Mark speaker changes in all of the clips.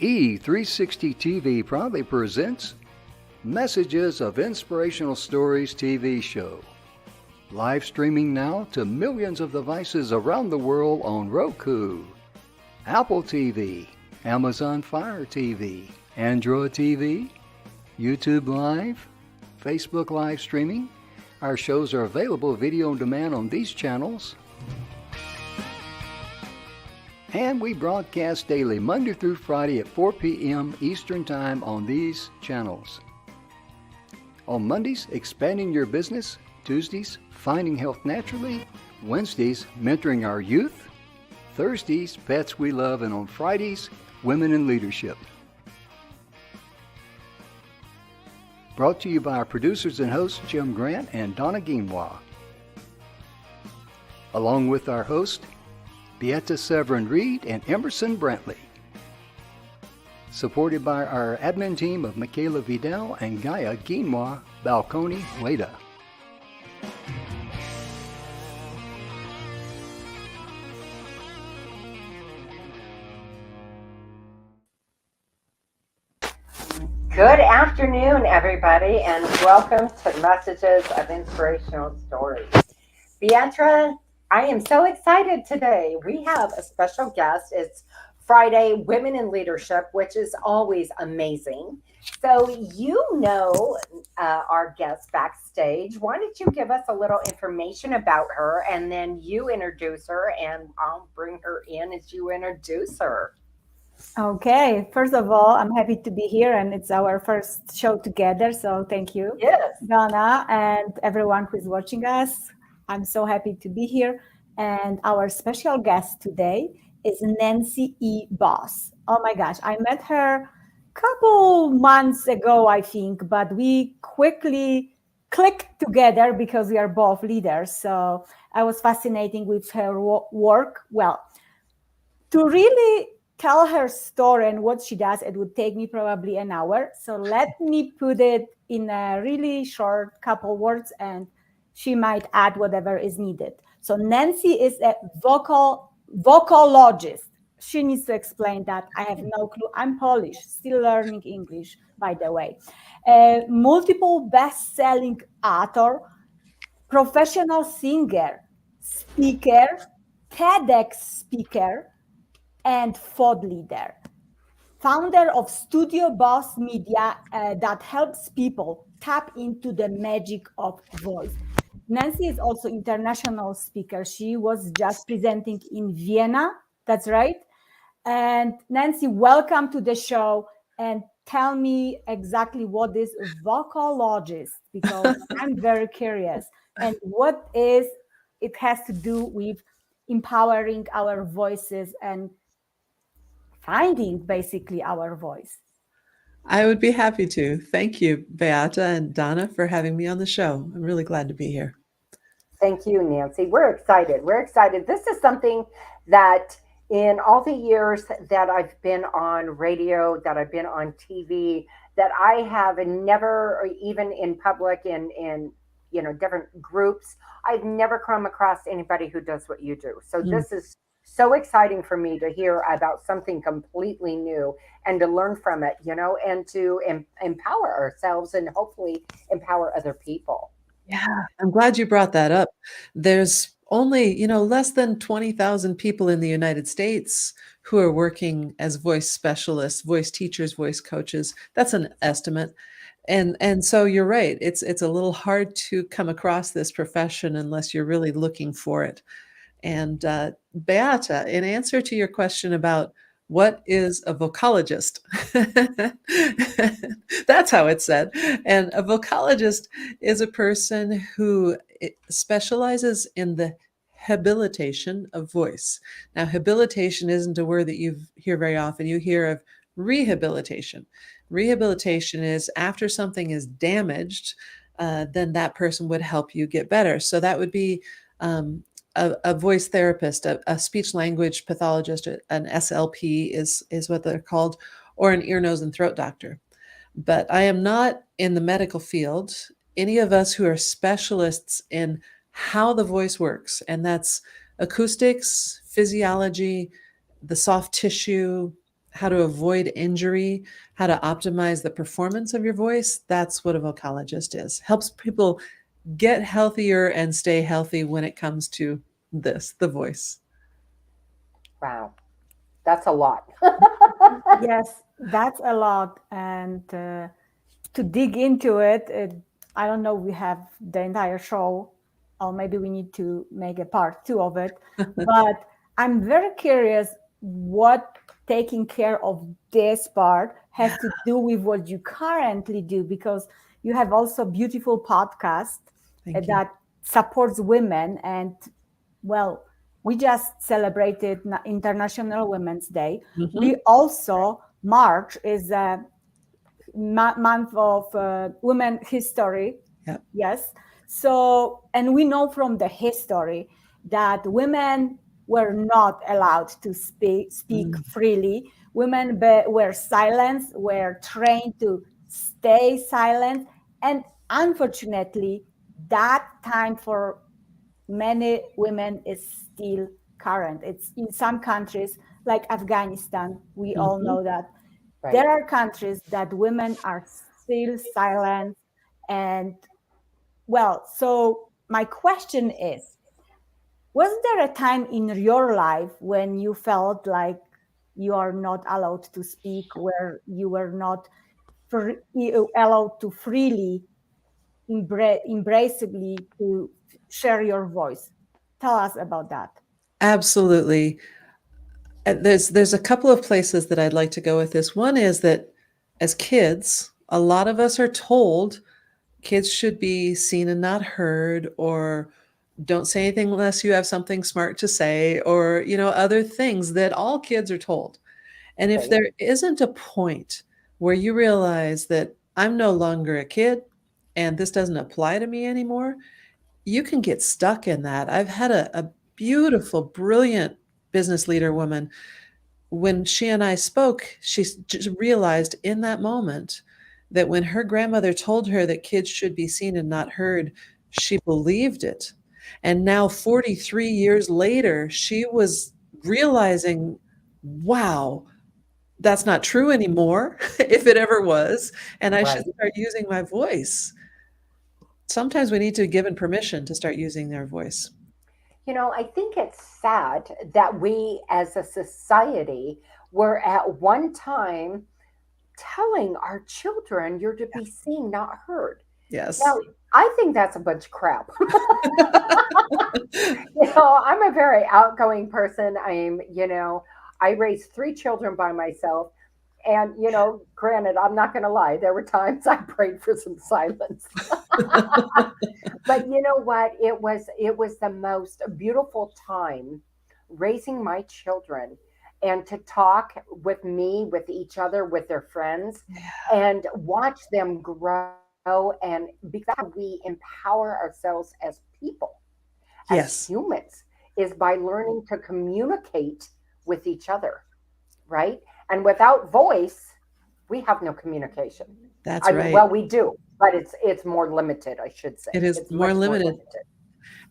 Speaker 1: E360 TV proudly presents Messages of Inspirational Stories TV show. Live streaming now to millions of devices around the world on Roku, Apple TV, Amazon Fire TV, Android TV, YouTube Live, Facebook Live streaming. Our shows are available video on demand on these channels. And we broadcast daily, Monday through Friday at 4 p.m. Eastern Time on these channels. On Mondays, Expanding Your Business. Tuesdays, Finding Health Naturally. Wednesdays, Mentoring Our Youth. Thursdays, Pets We Love. And on Fridays, Women in Leadership. Brought to you by our producers and hosts, Jim Grant and Donna Guinois. Along with our host, Beata Severin Reed and Emerson Brantley. Supported by our admin team of Michaela Vidal and Gaia Guinois Balconi Leda.
Speaker 2: Good afternoon, everybody, and welcome to Messages of Inspirational Stories. Beata, I am so excited today. We have a special guest. It's Friday, Women in Leadership, which is always amazing. So you know our guest backstage. Why don't you give us a little information about her, and then you introduce her, and I'll bring her in as you introduce her.
Speaker 3: Okay, first of all, I'm happy to be here, and it's our first show together, so thank you,
Speaker 2: Yes,
Speaker 3: Donna, and everyone who is watching us. I'm so happy to be here, and our special guest today is Nancy E. Boss. Oh my gosh, I met her a couple months ago, I think, but we quickly clicked together because we are both leaders, so I was fascinated with her work. Well, to really tell her story and what she does, it would take me probably an hour. So let me put it in a really short couple words, and she might add whatever is needed. So Nancy is a vocalologist. She needs to explain that. I have no clue. I'm Polish, still learning English, by the way. Multiple best-selling author, professional singer, speaker, TEDx speaker, and thought leader, founder of Studio Boss Media that helps people tap into the magic of voice. Nancy is also international speaker. She was just presenting in Vienna. That's right. And Nancy, welcome to the show, and tell me exactly what is vocalologist, because I'm very curious, and what is it has to do with empowering our voices and finding basically our voice.
Speaker 4: I would be happy to. Thank you, Beata and Donna, for having me on the show. I'm really glad to be here.
Speaker 2: Thank you, Nancy. We're excited. We're excited. This is something that in all the years that I've been on radio, that I've been on TV, that I have never, even in public, in different groups, I've never come across anybody who does what you do. So this is so exciting for me to hear about something completely new and to learn from it, and to empower ourselves and hopefully empower other people.
Speaker 4: Yeah, I'm glad you brought that up. There's only, less than 20,000 people in the United States who are working as voice specialists, voice teachers, voice coaches. That's an estimate. And so you're right. It's a little hard to come across this profession unless you're really looking for it. And Beata, in answer to your question about what is a vocalogist, that's how it's said. And a vocalogist is a person who specializes in the habilitation of voice. Now, habilitation isn't a word that you hear very often. You hear of rehabilitation. Rehabilitation is after something is damaged, then that person would help you get better. So that would be a voice therapist, a speech language pathologist, an SLP is what they're called, or an ear, nose, and throat doctor. But I am not in the medical field. Any of us who are specialists in how the voice works, and that's acoustics, physiology, the soft tissue, how to avoid injury, how to optimize the performance of your voice, that's what a vocalogist is. Helps people get healthier and stay healthy when it comes to this, the voice.
Speaker 2: Wow, that's a lot.
Speaker 3: Yes, that's a lot. And to dig into it, I don't know, we have the entire show, or maybe we need to make a part two of it. But I'm very curious what taking care of this part has to do with what you currently do, because you have also beautiful podcast
Speaker 4: Thank you.
Speaker 3: that supports women. And well, we just celebrated International Women's Day.
Speaker 4: Mhm.
Speaker 3: We also, March is a month of women history.
Speaker 4: Yep.
Speaker 3: Yes. So, and we know from the history that women were not allowed to speak freely. Women were silenced, were trained to stay silent. And unfortunately, that time for many women is still current. It's in some countries like Afghanistan, we all know that.
Speaker 2: Right.
Speaker 3: There are countries that women are still silent. And well, so my question is, was there a time in your life when you felt like you are not allowed to speak, where you were not allowed to freely, embraceably to share your voice? Tell us about that.
Speaker 4: Absolutely. There's a couple of places that I'd like to go with this. One is that as kids, a lot of us are told kids should be seen and not heard, or don't say anything unless you have something smart to say, or other things that all kids are told. And if
Speaker 2: Right.
Speaker 4: there isn't a point where you realize that I'm no longer a kid and this doesn't apply to me anymore, you can get stuck in that. I've had a beautiful, brilliant business leader woman. When she and I spoke, she just realized in that moment that when her grandmother told her that kids should be seen and not heard, she believed it. And now, 43 years later, she was realizing, wow, that's not true anymore, if it ever was, and I should
Speaker 2: Right.
Speaker 4: start using my voice. Sometimes we need to be given permission to start using their voice.
Speaker 2: I think it's sad that we as a society were at one time telling our children you're to be seen, not heard.
Speaker 4: Yes.
Speaker 2: Now, I think that's a bunch of crap. I'm a very outgoing person. I raised three children by myself. And, granted, I'm not going to lie, there were times I prayed for some silence. But you know what? It was the most beautiful time raising my children, and to talk with me, with each other, with their friends, and watch them grow. And because we empower ourselves as people, as
Speaker 4: Yes.
Speaker 2: humans, is by learning to communicate with each other, right? And without voice, we have no communication.
Speaker 4: That's
Speaker 2: I mean,
Speaker 4: right.
Speaker 2: well, we do, but it's more limited, I should say.
Speaker 4: It is
Speaker 2: It's
Speaker 4: more
Speaker 2: much
Speaker 4: limited.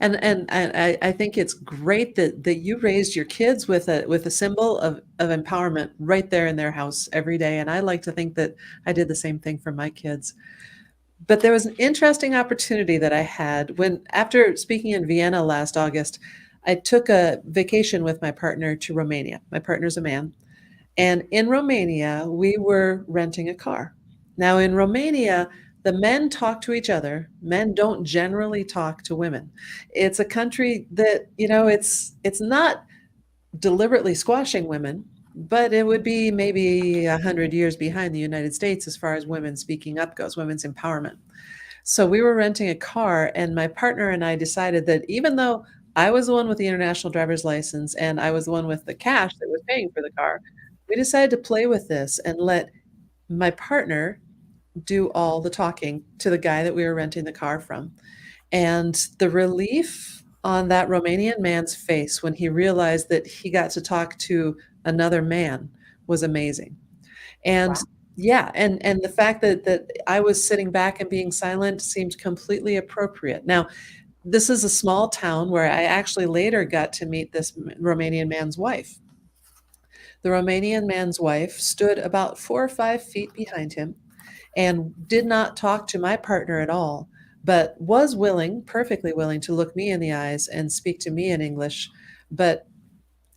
Speaker 4: And I think it's great that you raised your kids with a symbol of empowerment right there in their house every day. And I like to think that I did the same thing for my kids. But there was an interesting opportunity that I had when, after speaking in Vienna last August, I took a vacation with my partner to Romania. My partner's a man. And in Romania, we were renting a car. Now, in Romania, the men talk to each other. Men don't generally talk to women. It's a country that, it's not deliberately squashing women, but it would be maybe 100 years behind the United States as far as women speaking up goes, women's empowerment. So we were renting a car, and my partner and I decided that even though I was the one with the international driver's license and I was the one with the cash that was paying for the car, we decided to play with this and let my partner do all the talking to the guy that we were renting the car from. And the relief on that Romanian man's face when he realized that he got to talk to another man was amazing. And
Speaker 2: Wow.
Speaker 4: yeah, and the fact that I was sitting back and being silent seemed completely appropriate. Now, this is a small town where I actually later got to meet this Romanian man's wife. The Romanian man's wife stood about 4 or 5 feet behind him and did not talk to my partner at all, but was willing, perfectly willing, to look me in the eyes and speak to me in English. But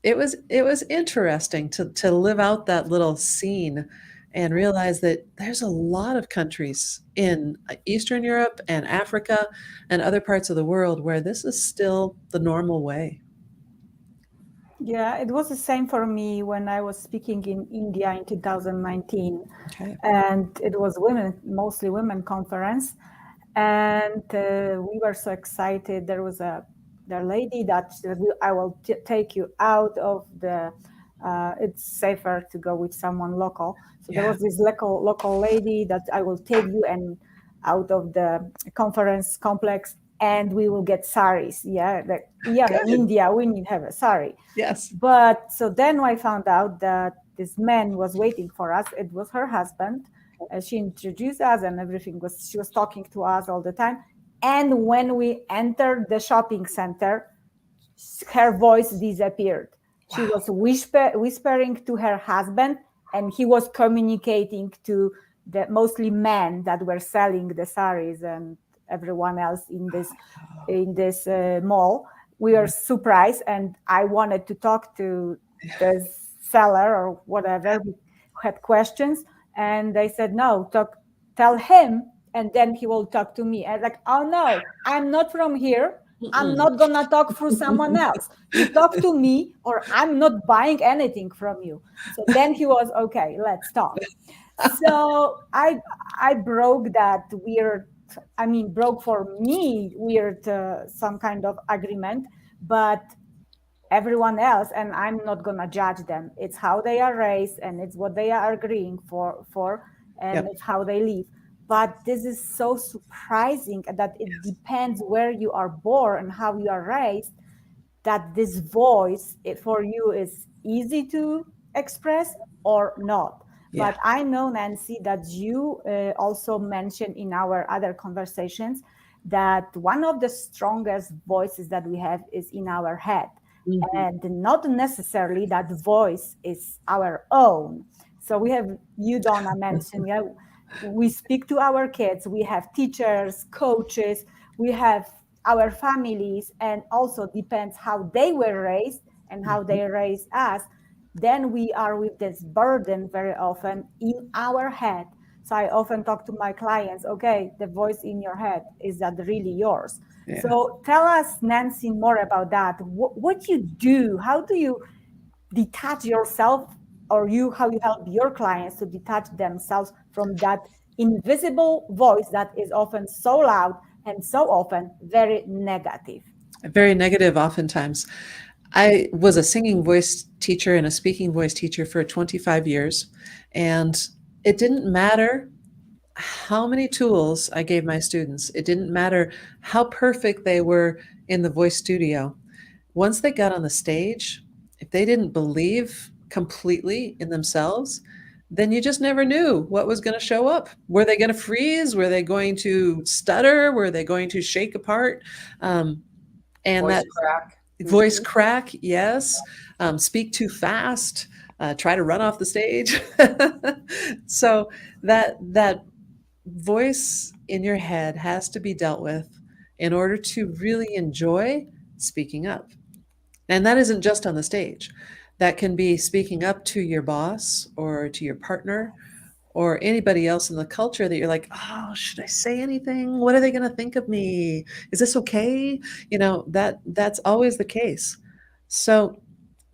Speaker 4: it was interesting to live out that little scene and realize that there's a lot of countries in Eastern Europe and Africa and other parts of the world where this is still the normal way.
Speaker 3: Yeah, it was the same for me when I was speaking in India in 2019.
Speaker 4: Okay.
Speaker 3: And it was mostly women conference. And we were so excited. There was the lady that said, I will take you out of it's safer to go with someone local. So there
Speaker 4: Yeah.
Speaker 3: was this local lady that I will take you and out of the conference complex, and we will get saris. Yeah, in
Speaker 4: Good.
Speaker 3: India, we need to have a sari.
Speaker 4: Yes.
Speaker 3: But so then I found out that this man was waiting for us. It was her husband. She introduced us and everything she was talking to us all the time. And when we entered the shopping center, her voice disappeared. Wow. She was whispering to her husband, and he was communicating to the mostly men that were selling the saris and everyone else in this mall. We were surprised, and I wanted to talk to the seller or whatever. We had questions, and they said, no, tell him, and then he will talk to me. I was like, oh no, I'm not from here. I'm not gonna talk through someone else. You talk to me, or I'm not buying anything from you. So then he was, okay, let's talk. So I broke that weird, broke for me weird some kind of agreement, but everyone else, and I'm not gonna judge them. It's how they are raised, and it's what they are agreeing for, and
Speaker 4: Yep.
Speaker 3: it's how they live. But this is so surprising that it depends where you are born and how you are raised, that this voice for you is easy to express or not.
Speaker 4: Yeah.
Speaker 3: But I know, Nancy, that you also mentioned in our other conversations that one of the strongest voices that we have is in our head. Mm-hmm. And not necessarily that voice is our own. So we have, you, Donna, mentioned, we speak to our kids, we have teachers, coaches, we have our families, and also depends how they were raised and how they raised us. Then we are with this burden very often in our head. So I often talk to my clients, okay, the voice in your head, is that really yours? Yeah. So tell us, Nancy, more about that. What you do, how do you detach yourself, or how you help your clients to detach themselves from that invisible voice that is often so loud and so often very negative?
Speaker 4: Very negative oftentimes. I was a singing voice teacher and a speaking voice teacher for 25 years, and it didn't matter how many tools I gave my students. It didn't matter how perfect they were in the voice studio. Once they got on the stage, if they didn't believe completely in themselves, then you just never knew what was going to show up. Were they going to freeze? Were they going to stutter? Were they going to shake apart? And
Speaker 2: voice crack.
Speaker 4: Voice crack, yes. Speak too fast. Try to run off the stage. So that voice in your head has to be dealt with in order to really enjoy speaking up. And that isn't just on the stage. That can be speaking up to your boss or to your partner or anybody else in the culture that you're like, oh, should I say anything? What are they going to think of me? Is this okay? That's always the case. So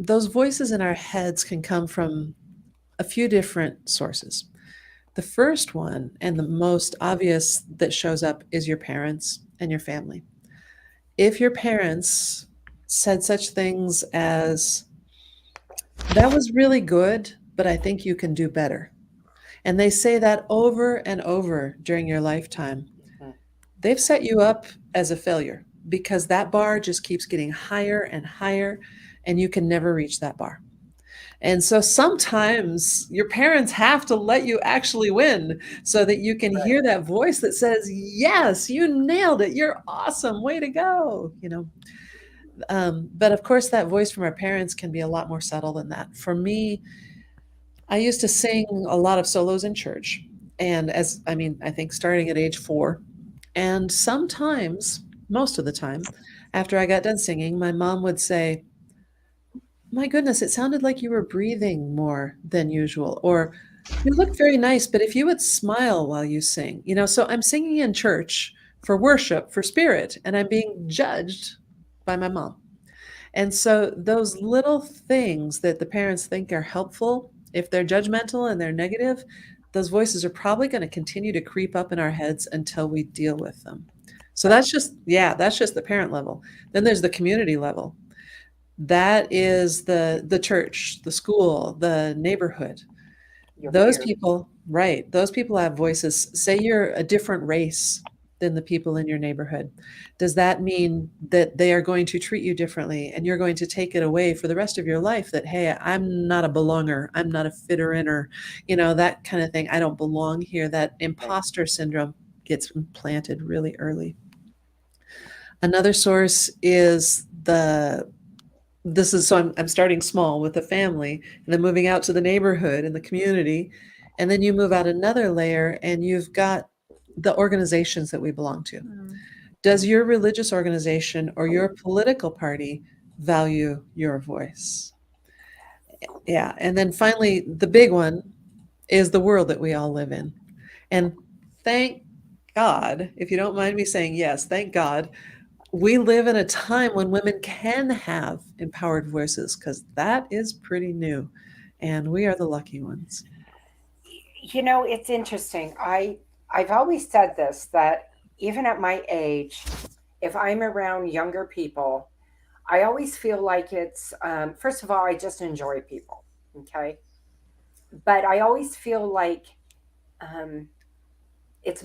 Speaker 4: those voices in our heads can come from a few different sources. The first one, and the most obvious that shows up, is your parents and your family. If your parents said such things as, that was really good, but I think you can do better, and they say that over and over during your lifetime, they've set you up as a failure, because that bar just keeps getting higher and higher, and you can never reach that bar. And so sometimes your parents have to let you actually win so that you can hear that voice that says, yes, you nailed it. You're awesome. Way to go. But of course, that voice from our parents can be a lot more subtle than that. For me, I used to sing a lot of solos in church. And I think starting at age 4. And sometimes, most of the time, after I got done singing, my mom would say, "My goodness, it sounded like you were breathing more than usual," or "You look very nice, but if you would smile while you sing." So I'm singing in church for worship, for spirit, and I'm being judged by my mom. And so those little things that the parents think are helpful, if they're judgmental and they're negative, those voices are probably going to continue to creep up in our heads until we deal with them. So that's just the parent level. Then there's the community level. That is the church, the school, the neighborhood.
Speaker 2: Your
Speaker 4: Those
Speaker 2: peers.
Speaker 4: people, right, those people have voices. Say you're a different race than the people in your neighborhood. Does that mean that they are going to treat you differently and you're going to take it away for the rest of your life that, hey, I'm not a belonger, I'm not a fitter inner, that kind of thing. I don't belong here. That imposter syndrome gets implanted really early. Another source is I'm starting small with the family and then moving out to the neighborhood and the community. And then you move out another layer and you've got the organizations that we belong to. Does your religious organization or your political party value your voice? Yeah. And then finally, the big one is the world that we all live in. And thank God, if you don't mind me saying yes, thank God, we live in a time when women can have empowered voices, because that is pretty new. And we are the lucky ones.
Speaker 2: It's interesting. I've always said this, that even at my age, if I'm around younger people, I always feel like it's first of all, I just enjoy people. Okay. But I always feel like it's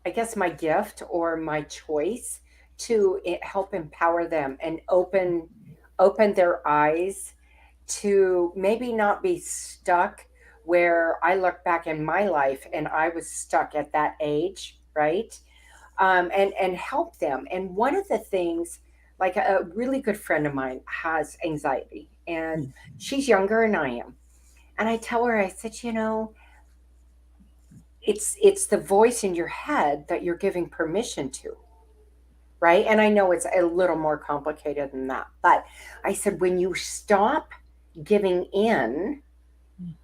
Speaker 2: I guess my gift or my choice to help empower them and open their eyes to maybe not be stuck where I look back in my life and I was stuck at that age, right? And help them. And one of the things, like a really good friend of mine has anxiety, and she's younger than I am. And I tell her, I said, it's the voice in your head that you're giving permission to, right? And I know it's a little more complicated than that, but I said, when you stop giving in,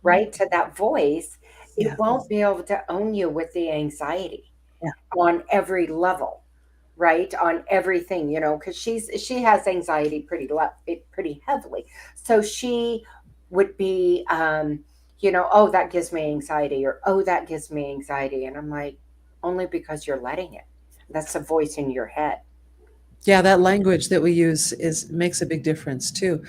Speaker 2: right, to that voice,
Speaker 4: Yeah.
Speaker 2: it won't be able to own you with the anxiety
Speaker 4: Yeah.
Speaker 2: on every level, right? On everything, because she has anxiety pretty heavily. So she would be, oh, that gives me anxiety, or oh, that gives me anxiety. And I'm like, only because you're letting it. That's a voice in your head.
Speaker 4: Yeah, that language that we use makes a big difference too.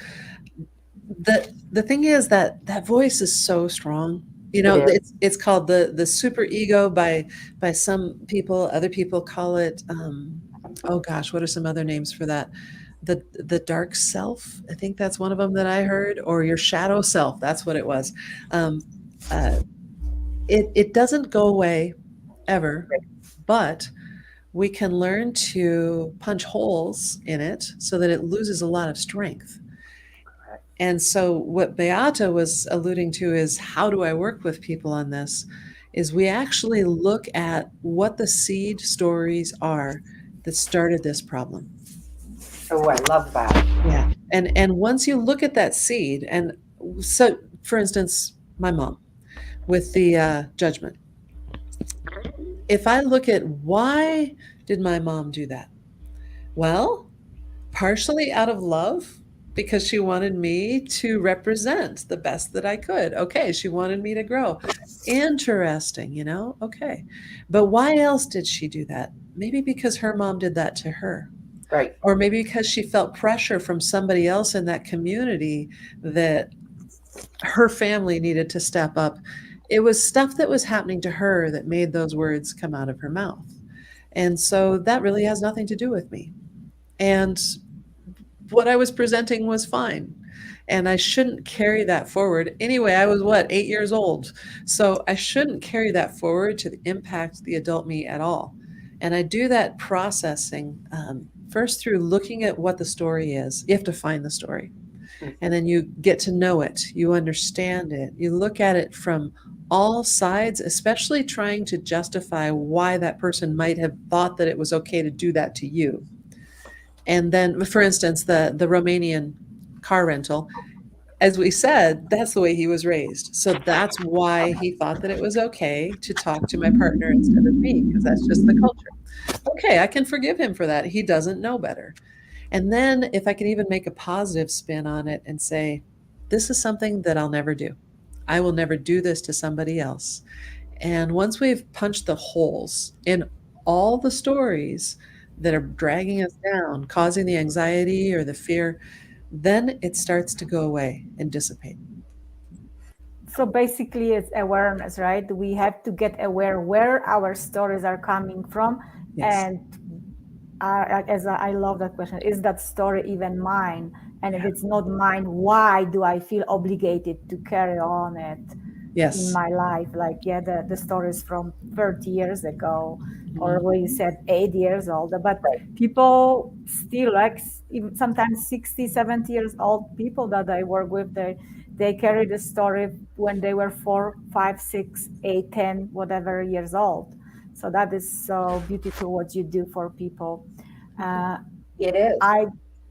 Speaker 4: The thing is that voice is so strong.
Speaker 2: It is.
Speaker 4: It's called the super ego by some people. Other people call it oh gosh, what are some other names for that? The dark self. I think that's one of them that I heard, or your shadow self. That's what it was. Um, uh, it doesn't go away ever, but we can learn to punch holes in it so that it loses a lot of strength. And so what Beata was alluding to is, how do I work with people on this? Is we actually look at what the seed stories are that started this problem.
Speaker 2: Oh, I love that.
Speaker 4: Yeah. And once you look at that seed, and so for instance, my mom with the judgment. If I look at why did my mom do that? Well, partially out of love, because she wanted me to represent the best that I could. Okay, she wanted me to grow. Interesting, okay. But why else did she do that? Maybe because her mom did that to her.
Speaker 2: Right.
Speaker 4: Or maybe because she felt pressure from somebody else in that community that her family needed to step up. It was stuff that was happening to her that made those words come out of her mouth. And so that really has nothing to do with me. And what I was presenting was fine. And I shouldn't carry that forward. Anyway, I was 8 years old. So I shouldn't carry that forward to impact the adult me at all. And I do that processing first through looking at what the story is. You have to find the story.
Speaker 2: Mhm.
Speaker 4: And then you get to know it. You understand it. You look at it from all sides, especially trying to justify why that person might have thought that it was okay to do that to you. And then, for instance, the Romanian car rental, as we said, that's the way he was raised. So that's why he thought that it was okay to talk to my partner instead of me, because that's just the culture. Okay, I can forgive him for that. He doesn't know better. And then if I can even make a positive spin on it and say, this is something that I'll never do. I will never do this to somebody else. And once we've punched the holes in all the stories that are dragging us down, causing the anxiety or the fear, then it starts to go away and dissipate.
Speaker 3: So basically, it's awareness, right? We have to get aware where our stories are coming from.
Speaker 4: Yes.
Speaker 3: And I love that question. Is that story even mine? And if it's not mine, why do I feel obligated to carry on it in
Speaker 4: Yes.
Speaker 3: my life? Like, yeah, the stories from 30 years ago, or
Speaker 4: Mhm.
Speaker 3: where you said 8 years old, but
Speaker 2: Right.
Speaker 3: people still, like even sometimes 60, 70 years old people that I work with, they carry the story when they were 4, 5, 6, 8, 10, whatever years old. So that is so beautiful what you do for people.
Speaker 2: It is.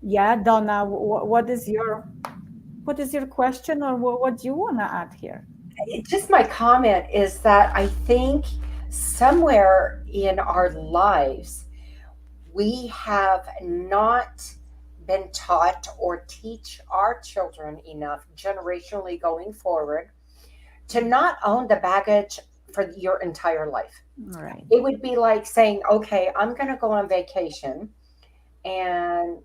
Speaker 3: Yeah, Donna, what is your question, or what do you want to add here?
Speaker 2: Just my comment is that I think somewhere in our lives, we have not been taught or teach our children enough generationally going forward to not own the baggage for your entire life.
Speaker 3: Right.
Speaker 2: It would be like saying, okay, I'm going to go on vacation and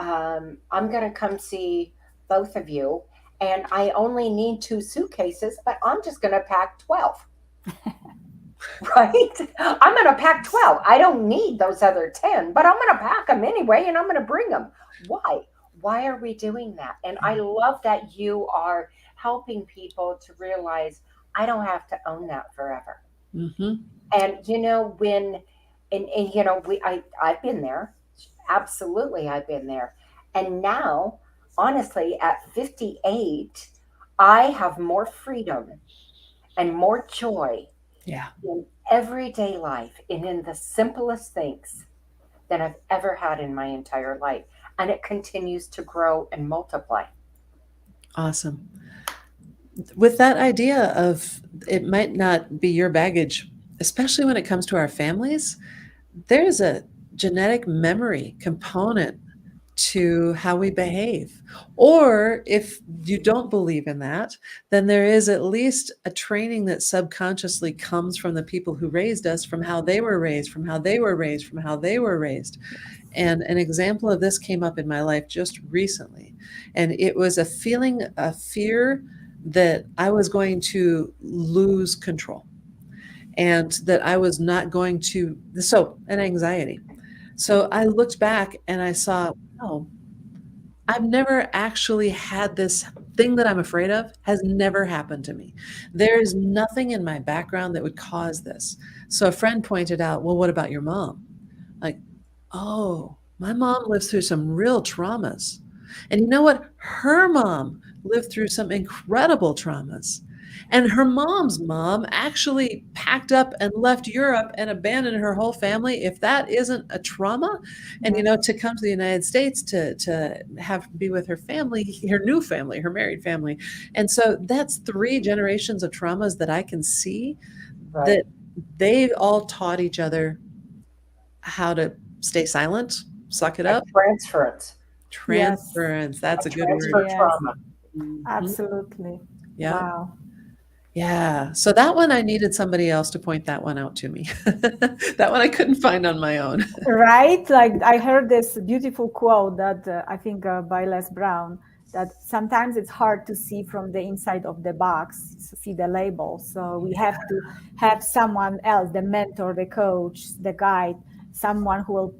Speaker 2: I'm going to come see both of you. And I only need 2 suitcases, but I'm just going to pack 12. Right? I'm going to pack 12. I don't need those other 10, but I'm going to pack them anyway and I'm going to bring them. Why? Why are we doing that? And I love that you are helping people to realize I don't have to own that forever.
Speaker 4: Mhm.
Speaker 2: And and I've been there. Absolutely, I've been there. And now, honestly, at 58, I have more freedom and more joy
Speaker 4: Yeah.
Speaker 2: in everyday life and in the simplest things than I've ever had in my entire life. And it continues to grow and multiply.
Speaker 4: Awesome. With that idea of it might not be your baggage, especially when it comes to our families, there's a genetic memory component to how we behave. Or if you don't believe in that, then there is at least a training that subconsciously comes from the people who raised us, from how they were raised, from how they were raised, from how they were raised. And an example of this came up in my life just recently. And it was a feeling of fear that I was going to lose control and that I was not going to, so an anxiety. So I looked back and I saw, oh, I've never actually had this thing that I'm afraid of has never happened to me. There's nothing in my background that would cause this. So a friend pointed out, well, what about your mom? Like, oh, my mom lived through some real traumas. And you know what? Her mom lived through some incredible traumas. And her mom's mom actually packed up and left Europe and abandoned her whole family. If that isn't a trauma, and to come to the United States to have be with her family, her new family, her married family. And so that's 3 generations of traumas that I can see
Speaker 2: Right.
Speaker 4: that they all taught each other how to stay silent, suck it
Speaker 2: A
Speaker 4: up.
Speaker 2: transference.
Speaker 4: Transference. That's a good word.
Speaker 2: Transfer
Speaker 3: Yes,
Speaker 2: trauma.
Speaker 4: Mhm.
Speaker 3: absolutely.
Speaker 4: Yeah.
Speaker 3: Wow.
Speaker 4: Yeah. So that one, I needed somebody else to point that one out to me. That one I couldn't find on my own.
Speaker 3: Right? Like I heard this beautiful quote that I think by Les Brown, that sometimes it's hard to see from the inside of the box, to see the label. So we have to have someone else, the mentor, the coach, the guide, someone who will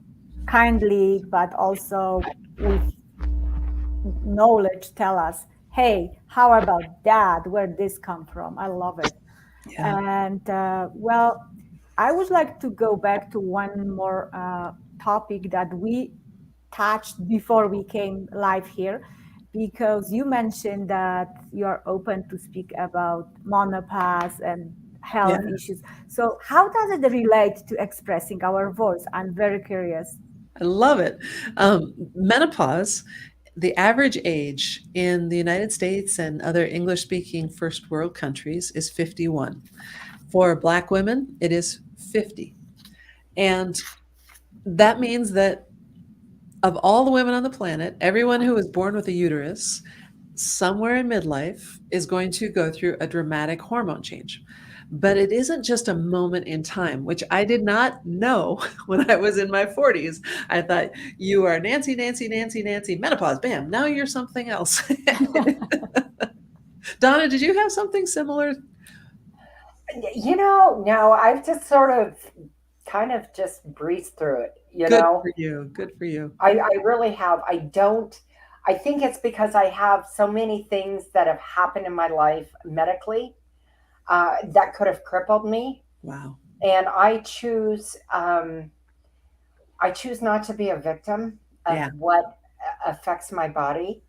Speaker 3: kindly, but also with knowledge, tell us, hey, how about that? Where did this come from? I love it.
Speaker 4: Yeah.
Speaker 3: And well, I would like to go back to one more topic that we touched before we came live here, because you mentioned that you are open to speak about menopause and
Speaker 4: Yeah,
Speaker 3: health issues. So how does it relate to expressing our voice? I'm very curious.
Speaker 4: I love it. Menopause, the average age in the United States and other English speaking first world countries is 51. For Black women, it is 50. And that means that of all the women on the planet, everyone who is born with a uterus somewhere in midlife is going to go through a dramatic hormone change. But it isn't just a moment in time, which I did not know when I was in my 40s. I thought you are Nancy, Nancy, Nancy, Nancy, menopause, bam, now you're something else. Donna, did you have something similar?
Speaker 2: No, I've just sort of kind of just breezed through it,
Speaker 4: Good for you. Good for you.
Speaker 2: I really have. I think it's because I have so many things that have happened in my life medically that could have crippled me.
Speaker 4: Wow.
Speaker 2: And I choose not to be a victim of
Speaker 4: Yeah.
Speaker 2: what affects my body.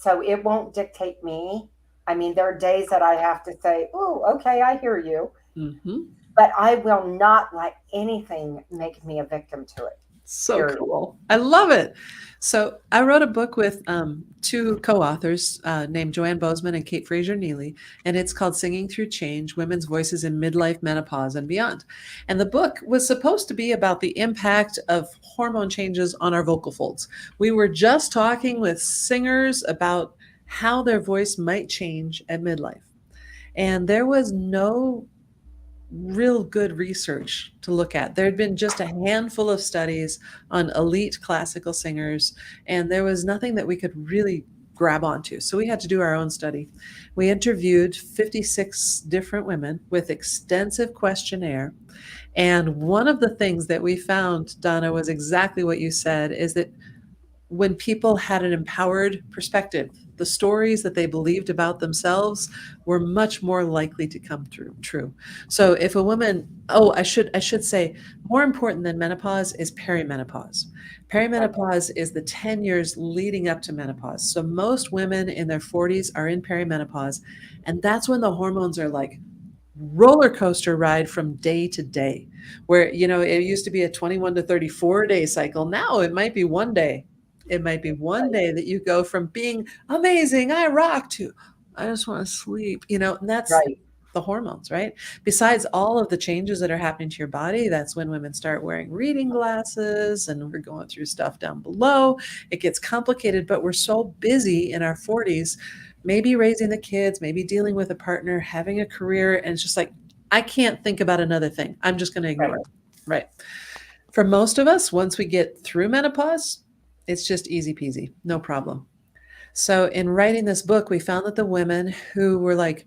Speaker 2: So it won't dictate me. I mean, there are days that I have to say, "Oh, okay, I hear you,"
Speaker 4: Hmm.
Speaker 2: but I will not let anything make me a victim to it.
Speaker 4: So
Speaker 2: Period.
Speaker 4: cool. I love it. So I wrote a book with two co-authors named Joanne Bozeman and Kate Fraser Neely, and it's called Singing Through Change, Women's Voices in Midlife, Menopause, and Beyond. And the book was supposed to be about the impact of hormone changes on our vocal folds. We were just talking with singers about how their voice might change at midlife. And there was no real good research to look at. There had been just a handful of studies on elite classical singers, and there was nothing that we could really grab onto. So we had to do our own study. We interviewed 56 different women with extensive questionnaire. And one of the things that we found, Donna, was exactly what you said, is that when people had an empowered perspective, the stories that they believed about themselves were much more likely to come true. So if a woman, I should say, more important than menopause is perimenopause. Perimenopause is the 10 years leading up to menopause. So most women in their 40s are in perimenopause, and that's when the hormones are like roller coaster ride from day to day, where it used to be a 21 to 34 day cycle. Now it might be one day. It might be one day that you go from being amazing, I rock, to I just want to sleep, and that's
Speaker 2: Right.
Speaker 4: the hormones, right? Besides all of the changes that are happening to your body, that's when women start wearing reading glasses, and we're going through stuff down below. It gets complicated, but we're so busy in our 40s, maybe raising the kids, maybe dealing with a partner, having a career, and it's just like, I can't think about another thing. I'm just going to ignore
Speaker 2: Right.
Speaker 4: it. Right. For most of us, once we get through menopause, it's just easy peasy, no problem. So in writing this book, we found that the women who were like,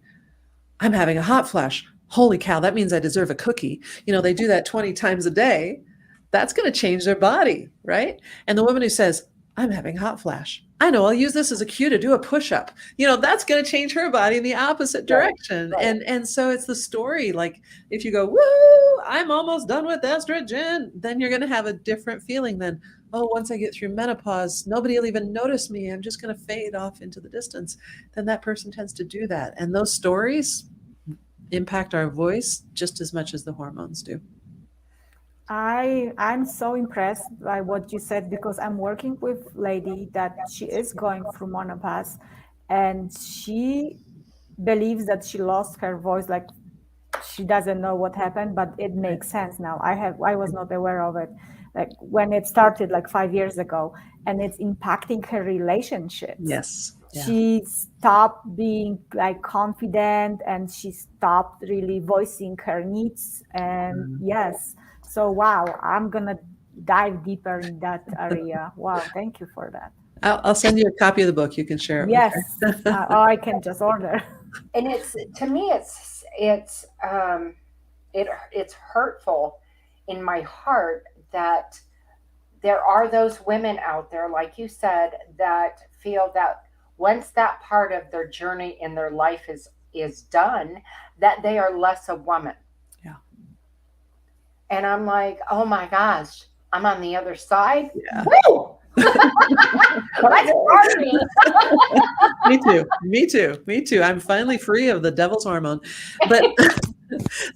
Speaker 4: I'm having a hot flash. Holy cow, that means I deserve a cookie. They do that 20 times a day. That's going to change their body, right? And the woman who says, I'm having a hot flash. I know, I'll use this as a cue to do a push-up. That's going to change her body in the opposite direction.
Speaker 2: Right.
Speaker 4: And so it's the story. Like if you go, woo, I'm almost done with estrogen, then you're going to have a different feeling than, oh, once I get through menopause, nobody will even notice me. I'm just going to fade off into the distance. Then that person tends to do that. And those stories impact our voice just as much as the hormones do.
Speaker 3: I'm so impressed by what you said, because I'm working with lady that she is going through menopause, and she believes that she lost her voice, like she doesn't know what happened, but it makes sense now. I was not aware of it, like when it started like 5 years ago, and it's impacting her relationships.
Speaker 4: Yes. Yeah.
Speaker 3: She stopped being like confident, and she stopped really voicing her needs. And yes, so wow, I'm gonna dive deeper in that area. Wow, thank you for that.
Speaker 4: I'll send you a copy of the book. You can share it.
Speaker 3: Yes, I can just order.
Speaker 2: And to me, it's hurtful in my heart that there are those women out there, like you said, that feel that once that part of their journey in their life is done, that they are less a woman.
Speaker 4: Yeah.
Speaker 2: And I'm like, oh my gosh, I'm on the other side.
Speaker 4: Yeah.
Speaker 2: Woo! But I party.
Speaker 4: Me too. I'm finally free of the devil's hormone. But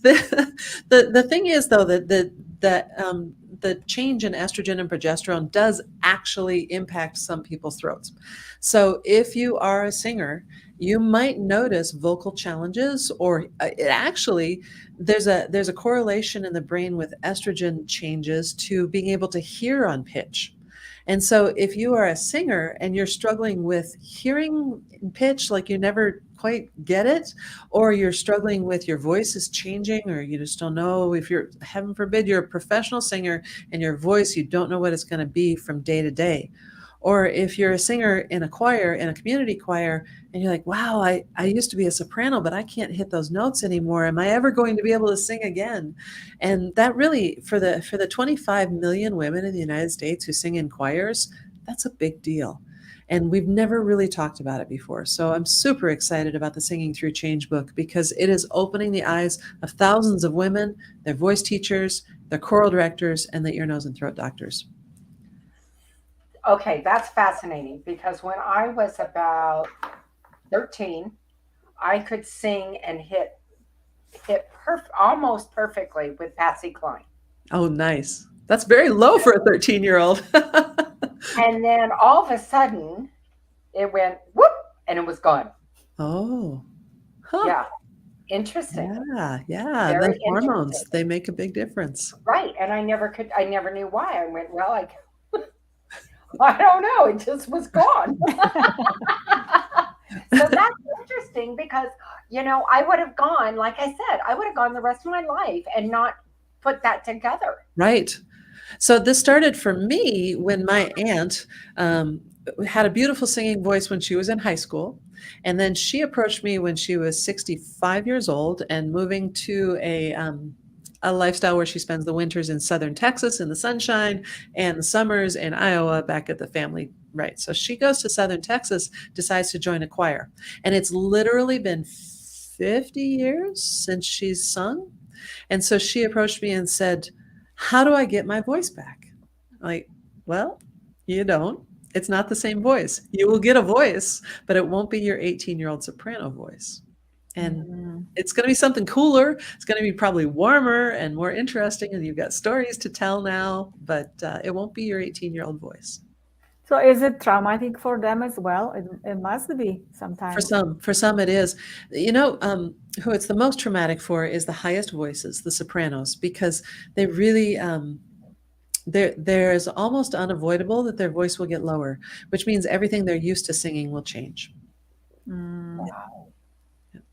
Speaker 4: the thing is, though, that the change in estrogen and progesterone does actually impact some people's throats. So if you are a singer, you might notice vocal challenges, or it actually, there's a correlation in the brain with estrogen changes to being able to hear on pitch. And so if you are a singer and you're struggling with hearing in pitch, like you never quite get it, or you're struggling with your voice is changing, or you just don't know, if you're, heaven forbid, you're a professional singer and your voice, you don't know what it's going to be from day to day. Or if you're a singer in a choir, in a community choir, and you're like, wow, I used to be a soprano, but I can't hit those notes anymore. Am I ever going to be able to sing again? And that really, for the 25 million women in the United States who sing in choirs, that's a big deal. And we've never really talked about it before. So I'm super excited about the Singing Through Change book, because it is opening the eyes of thousands of women, their voice teachers, their choral directors, and the ear, nose, and throat doctors.
Speaker 2: Okay, that's fascinating, because when I was about 13, I could sing and hit almost perfectly with Patsy Cline.
Speaker 4: Oh, nice. That's very low for a 13-year-old.
Speaker 2: And then all of a sudden, it went whoop, and it was gone.
Speaker 4: Oh, huh.
Speaker 2: Yeah, interesting.
Speaker 4: Yeah.
Speaker 2: Very
Speaker 4: The hormones,
Speaker 2: interesting.
Speaker 4: they make a big difference.
Speaker 2: Right, and I never knew why. I went, well, I don't know. It just was gone. So that's interesting, because, I would have gone, like I said, I would have gone the rest of my life and not put that together.
Speaker 4: Right. So this started for me when my aunt had a beautiful singing voice when she was in high school. And then she approached me when she was 65 years old and moving to a lifestyle where she spends the winters in southern Texas in the sunshine and the summers in Iowa back at the family. Right. So she goes to southern Texas, decides to join a choir. And it's literally been 50 years since she's sung. And so she approached me and said, how do I get my voice back? Like, well, you don't. It's not the same voice. You will get a voice, but it won't be your 18-year-old soprano voice. And it's going to be something cooler. It's going to be probably warmer and more interesting, and you've got stories to tell now, but it won't be your 18-year-old voice.
Speaker 3: So is it traumatic for them as well? It must be sometimes.
Speaker 4: For some it is. Who it's the most traumatic for is the highest voices, the sopranos, because they really, there's almost unavoidable that their voice will get lower, which means everything they're used to singing will change.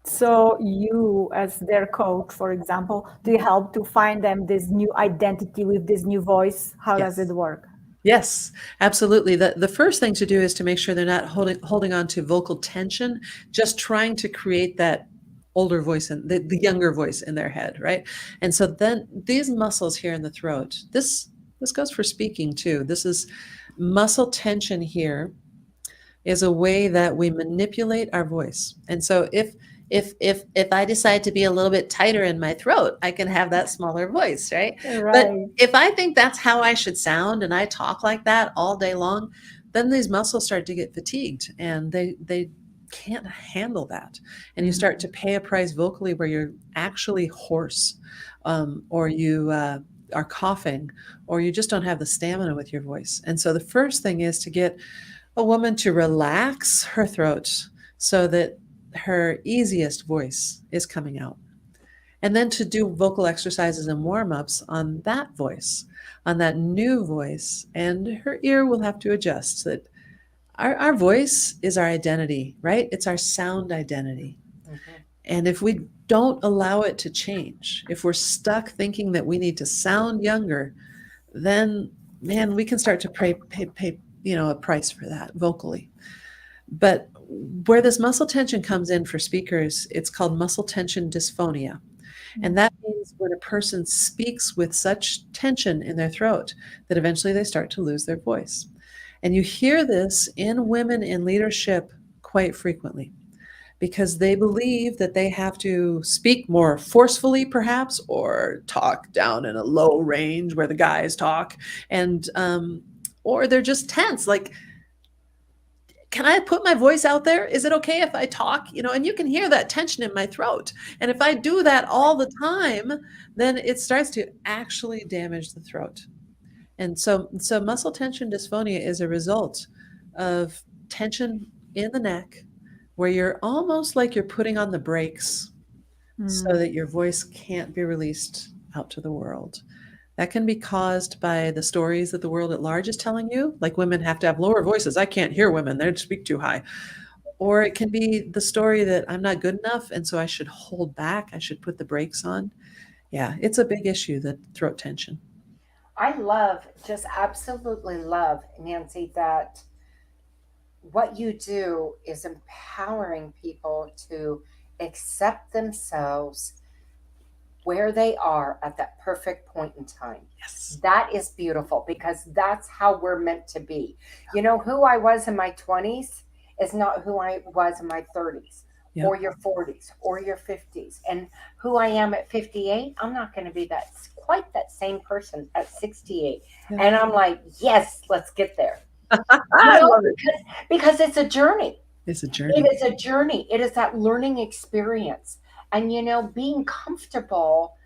Speaker 3: So you, as their coach, for example, do you help to find them this new identity with this new voice? How does it work?
Speaker 4: Yes, absolutely. The first thing to do is to make sure they're not holding on to vocal tension, just trying to create that older voice and the younger voice in their head, right? And so then these muscles here in the throat, this goes for speaking too. This is muscle tension here is a way that we manipulate our voice. And so if I decide to be a little bit tighter in my throat, I can have that smaller voice, right? But if I think that's how I should sound and I talk like that all day long, then these muscles start to get fatigued and they can't handle that. And you start to pay a price vocally where you're actually hoarse, or you are coughing, or you just don't have the stamina with your voice. And so the first thing is to get a woman to relax her throat so that her easiest voice is coming out. And then to do vocal exercises and warm-ups on that voice, on that new voice, and her ear will have to adjust that our voice is our identity, right? It's our sound identity. And if we don't allow it to change, if we're stuck thinking that we need to sound younger, then, man, we can start to pay a price for that vocally. But where this muscle tension comes in for speakers, it's called muscle tension dysphonia. And that means when a person speaks with such tension in their throat that eventually they start to lose their voice. And you hear this in women in leadership quite frequently because they believe that they have to speak more forcefully, perhaps, or talk down in a low range where the guys talk, and or they're just tense. Like, can I put my voice out there? Is it okay if I talk? And you can hear that tension in my throat. And if I do that all the time, then it starts to actually damage the throat. And so muscle tension dysphonia is a result of tension in the neck where you're almost like you're putting on the brakes so that your voice can't be released out to the world. That can be caused by the stories that the world at large is telling you, like women have to have lower voices. I can't hear women, they speak too high. Or it can be the story that I'm not good enough, and so I should hold back, I should put the brakes on. Yeah, it's a big issue, the throat tension.
Speaker 2: I love, just absolutely love, Nancy, that what you do is empowering people to accept themselves where they are at that perfect point in time.
Speaker 4: Yes.
Speaker 2: That is beautiful because that's how we're meant to be. You know, who I was in my 20s is not who I was in my 30s. Yep. Or your 40s or your 50s. And who I am at 58, I'm not going to be quite that same person at 68. Yeah. And I'm like, yes, let's get there. I love it. Because it's a journey.
Speaker 4: It's a journey.
Speaker 2: It is a journey. It is that learning experience. And, being comfortable.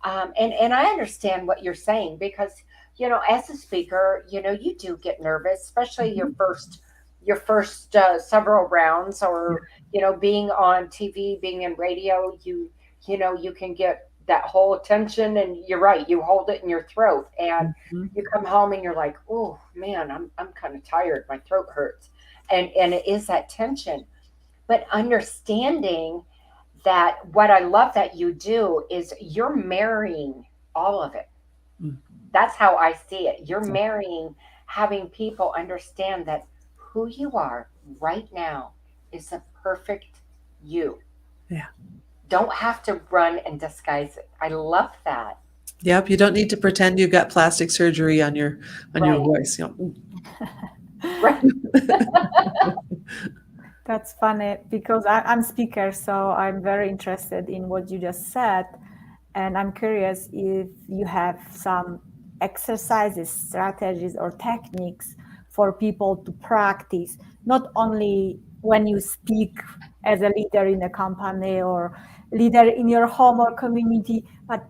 Speaker 2: And I understand what you're saying because, as a speaker, you do get nervous, especially your first several rounds or, being on TV, being in radio, you can get that whole attention and you're right. You hold it in your throat and you come home and you're like, oh man, I'm kind of tired. My throat hurts. And it is that tension, but understanding that what I love that you do is you're marrying all of it. That's how I see it. You're marrying, having people understand that who you are right now is the perfect you.
Speaker 4: Yeah.
Speaker 2: Don't have to run and disguise it. I love that.
Speaker 4: Yep. You don't need to pretend you've got plastic surgery on your voice.
Speaker 2: Right.
Speaker 3: That's funny because I'm speaker, so I'm very interested in what you just said. And I'm curious if you have some exercises, strategies, or techniques for people to practice, not only when you speak as a leader in a company or leader in your home or community, but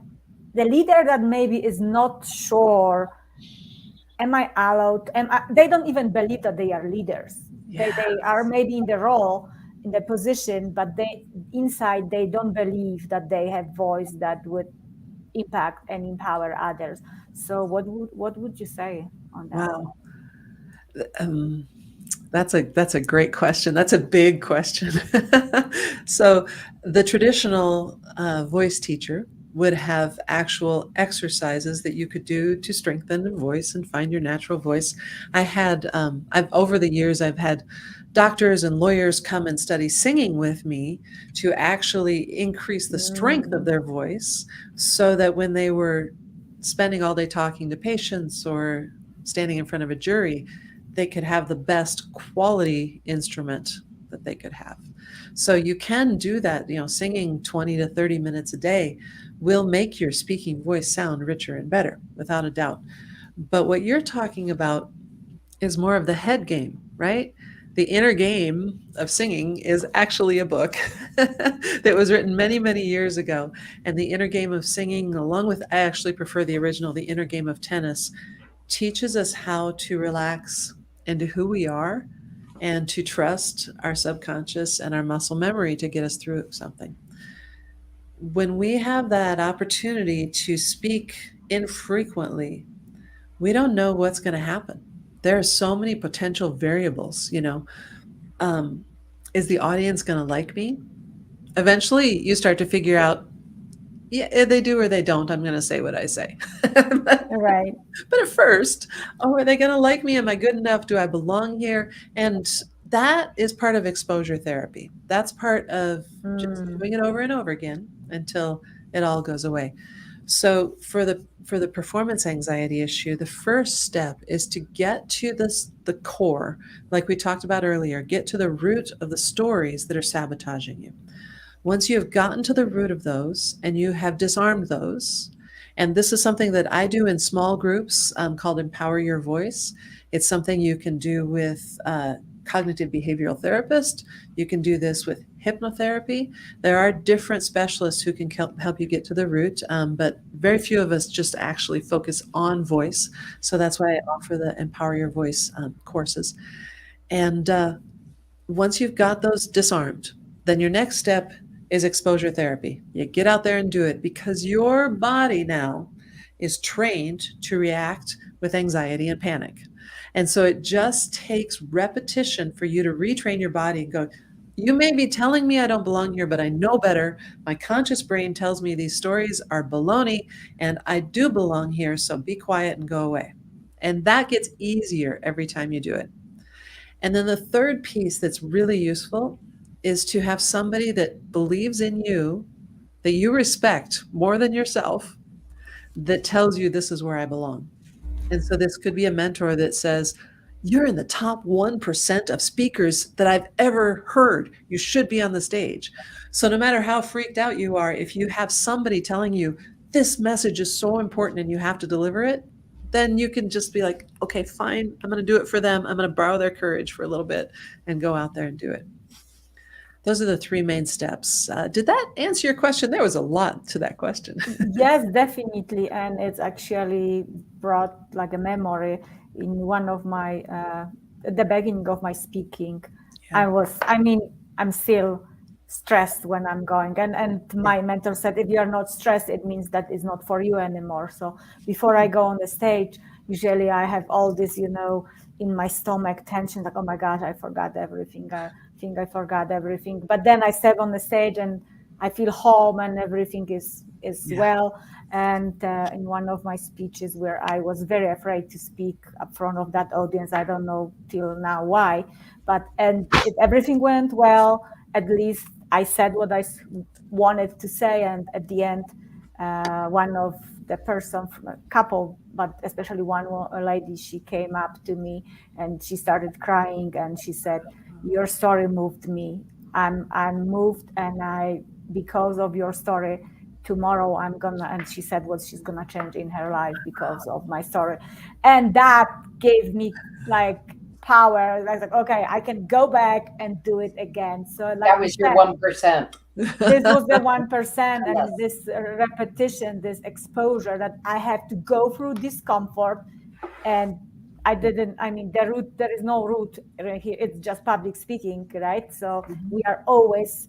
Speaker 3: the leader that maybe is not sure, am I allowed? They don't even believe that they are leaders. Yes. They are maybe in the role, in the position, but inside they don't believe that they have voice that would impact and empower others. So what would you say on that?
Speaker 4: Wow. That's a great question. That's a big question. So the traditional voice teacher would have actual exercises that you could do to strengthen the voice and find your natural voice. Over the years, I've had doctors and lawyers come and study singing with me to actually increase the strength of their voice so that when they were spending all day talking to patients or standing in front of a jury, they could have the best quality instrument that they could have. So you can do that, singing 20 to 30 minutes a day will make your speaking voice sound richer and better, without a doubt. But what you're talking about is more of the head game, right? The inner game of singing is actually a book that was written many, many years ago. And the inner game of singing, along with, I actually prefer the original, the inner game of tennis, teaches us how to relax into who we are and to trust our subconscious and our muscle memory to get us through something. When we have that opportunity to speak infrequently, we don't know what's going to happen. There are so many potential variables, is the audience going to like me? Eventually you start to figure out, yeah, they do or they don't. I'm going to say what I say.
Speaker 3: Right.
Speaker 4: But at first, are they going to like me? Am I good enough? Do I belong here? And that is part of exposure therapy. That's part of just doing it over and over again until it all goes away. So for the performance anxiety issue, the first step is to get to the core, like we talked about earlier, get to the root of the stories that are sabotaging you. Once you have gotten to the root of those and you have disarmed those, and this is something that I do in small groups called Empower Your Voice. It's something you can do with cognitive behavioral therapist. You can do this with hypnotherapy. There are different specialists who can help you get to the root, but very few of us just actually focus on voice. So that's why I offer the Empower Your Voice courses. And once you've got those disarmed, then your next step is exposure therapy. You get out there and do it because your body now is trained to react with anxiety and panic. And so it just takes repetition for you to retrain your body and go, you may be telling me I don't belong here, but I know better. My conscious brain tells me these stories are baloney and I do belong here. So be quiet and go away. And that gets easier every time you do it. And then the third piece that's really useful is to have somebody that believes in you, that you respect more than yourself, that tells you this is where I belong. And so this could be a mentor that says, you're in the top 1% of speakers that I've ever heard. You should be on the stage. So no matter how freaked out you are, if you have somebody telling you this message is so important and you have to deliver it, then you can just be like, okay, fine, I'm going to do it for them. I'm going to borrow their courage for a little bit and go out there and do it. Those are the three main steps. Did that answer your question? There was a lot to that question.
Speaker 3: Yes, definitely. And it's actually brought like a memory in one of my, at the beginning of my speaking.
Speaker 4: Yeah.
Speaker 3: I'm still stressed when I'm going. And my mentor said, if you're not stressed, it means that it's not for you anymore. So before I go on the stage, usually I have all this, in my stomach tension, like, oh my God, I forgot everything. I think I forgot everything. But then I step on the stage and I feel home and everything is well. And in one of my speeches where I was very afraid to speak up front of that audience, I don't know till now why, everything went well. At least I said what I wanted to say. And at the end, one of the person from a couple, but especially one lady, she came up to me and she started crying and she said, your story moved me. I'm moved, and because of your story, tomorrow and she said what she's gonna change in her life because of my story. And that gave me like power. I was like, okay, I can go back and do it again. So like
Speaker 2: that was your 1%.
Speaker 3: This was the 1%, and
Speaker 2: Yes.
Speaker 3: this repetition, this exposure that I have to go through discomfort. And there is no route here. It's just public speaking, right? So we are always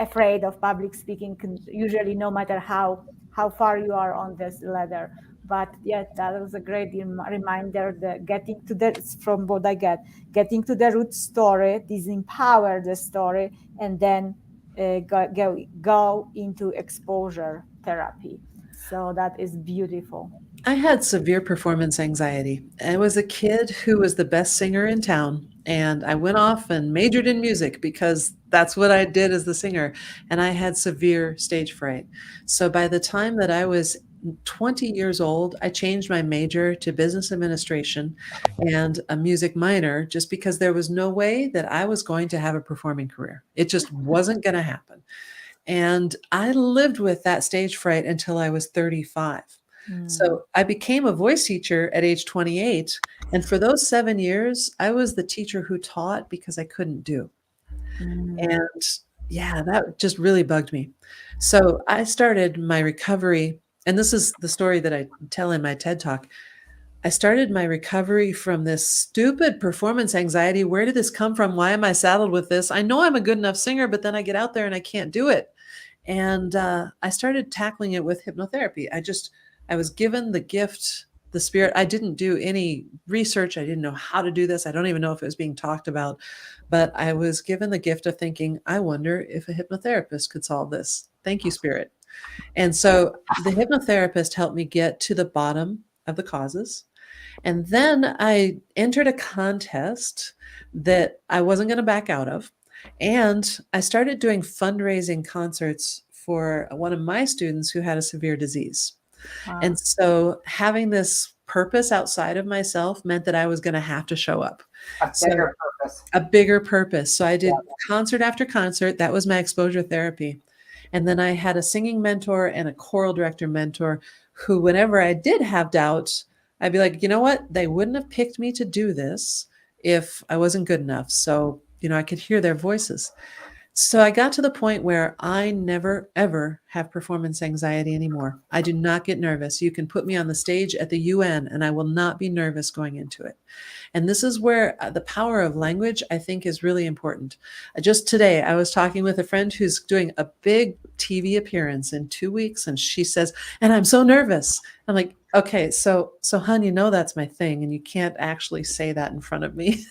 Speaker 3: afraid of public speaking, usually no matter how far you are on this ladder. But yeah, that was a great reminder that getting to the root story, disempower the story, and then go into exposure therapy. So that is beautiful.
Speaker 4: I had severe performance anxiety. I was a kid who was the best singer in town, and I went off and majored in music because that's what I did as the singer, and I had severe stage fright. So by the time that I was 20 years old, I changed my major to business administration and a music minor just because there was no way that I was going to have a performing career. It just wasn't going to happen. And I lived with that stage fright until I was 35. So I became a voice teacher at age 28. And for those 7 years, I was the teacher who taught because I couldn't do. And yeah, that just really bugged me. So I started my recovery. And this is the story that I tell in my TED Talk. I started my recovery from this stupid performance anxiety. Where did this come from? Why am I saddled with this? I know I'm a good enough singer, but then I get out there and I can't do it. And I started tackling it with hypnotherapy. I was given the gift, the spirit. I didn't do any research. I didn't know how to do this. I don't even know if it was being talked about, but I was given the gift of thinking, I wonder if a hypnotherapist could solve this. Thank you, Spirit. And so the hypnotherapist helped me get to the bottom of the causes. And then I entered a contest that I wasn't going to back out of. And I started doing fundraising concerts for one of my students who had a severe disease. Wow. And so having this purpose outside of myself meant that I was going to have to show up. A bigger purpose. So I did concert after concert. That was my exposure therapy. And then I had a singing mentor and a choral director mentor who, whenever I did have doubts, I'd be like, you know what? They wouldn't have picked me to do this if I wasn't good enough. So, I could hear their voices. So I got to the point where I never, ever have performance anxiety anymore. I do not get nervous. You can put me on the stage at the UN and I will not be nervous going into it. And this is where the power of language, I think, is really important. Just today, I was talking with a friend who's doing a big TV appearance in 2 weeks, and she says, "And I'm so nervous." I'm like, "Okay, so, hon, that's my thing, and you can't actually say that in front of me."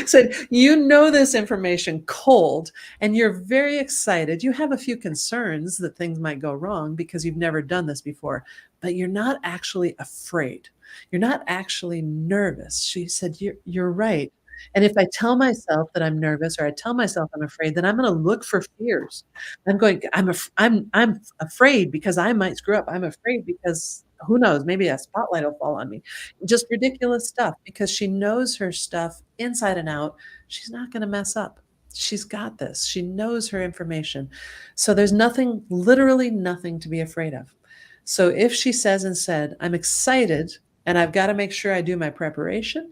Speaker 4: Said, this information cold, and you're very excited. You have a few concerns that things might go wrong because you've never done this before, but you're not actually afraid. You're not actually nervous. She said, you're right. And if I tell myself that I'm nervous or I tell myself I'm afraid, then I'm going to look for fears. I'm afraid because I might screw up. I'm afraid because who knows, maybe a spotlight will fall on me. Just ridiculous stuff, because she knows her stuff inside and out. She's not going to mess up. She's got this. She knows her information. So there's nothing, literally nothing to be afraid of. So if she says and said, I'm excited and I've got to make sure I do my preparation,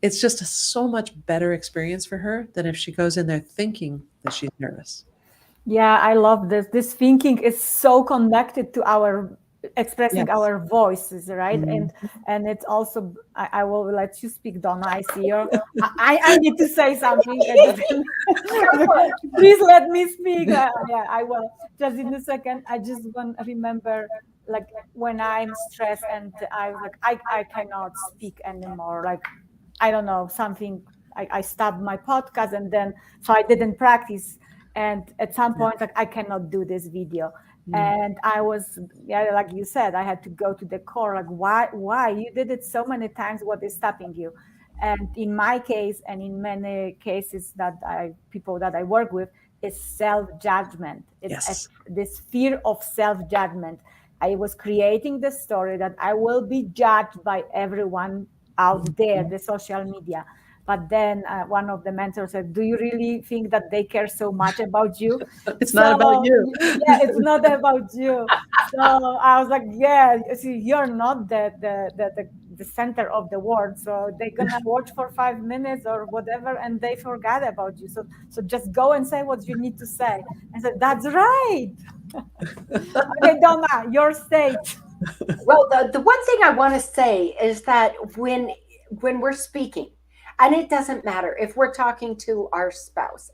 Speaker 4: it's just a so much better experience for her than if she goes in there thinking that she's nervous.
Speaker 3: Yeah, I love this. This thinking is so connected to our expressing
Speaker 4: Yes.
Speaker 3: our voices, right?
Speaker 4: Mhm.
Speaker 3: And it's also, I will let you speak, Donna. I see you. I need to say something. Please let me speak. Yeah, I will. Just in a second. I just want to remember, like, when I'm stressed and I was like, I cannot speak anymore. Like, I don't know, something. I stopped my podcast, and then so I didn't practice. And at some point, like, I cannot do this video. And I was, like you said, I had to go to the core. Like, why? You did it so many times. What is stopping you? And in my case, and in many cases people that I work with, is self-judgment. It's this fear of self-judgment. I was creating the story that I will be judged by everyone out there, the social media. But then one of the mentors said, do you really think that they care so much about you?
Speaker 4: It's not about you.
Speaker 3: Yeah, it's not about you. So I was like, yeah, see, you're not the center of the world. So they're going to watch for 5 minutes or whatever, and they forgot about you. So just go and say what you need to say. I said, that's right. Okay, Donna, your stage.
Speaker 2: Well, the one thing I want to say is that when we're speaking, and it doesn't matter if we're talking to our spouse,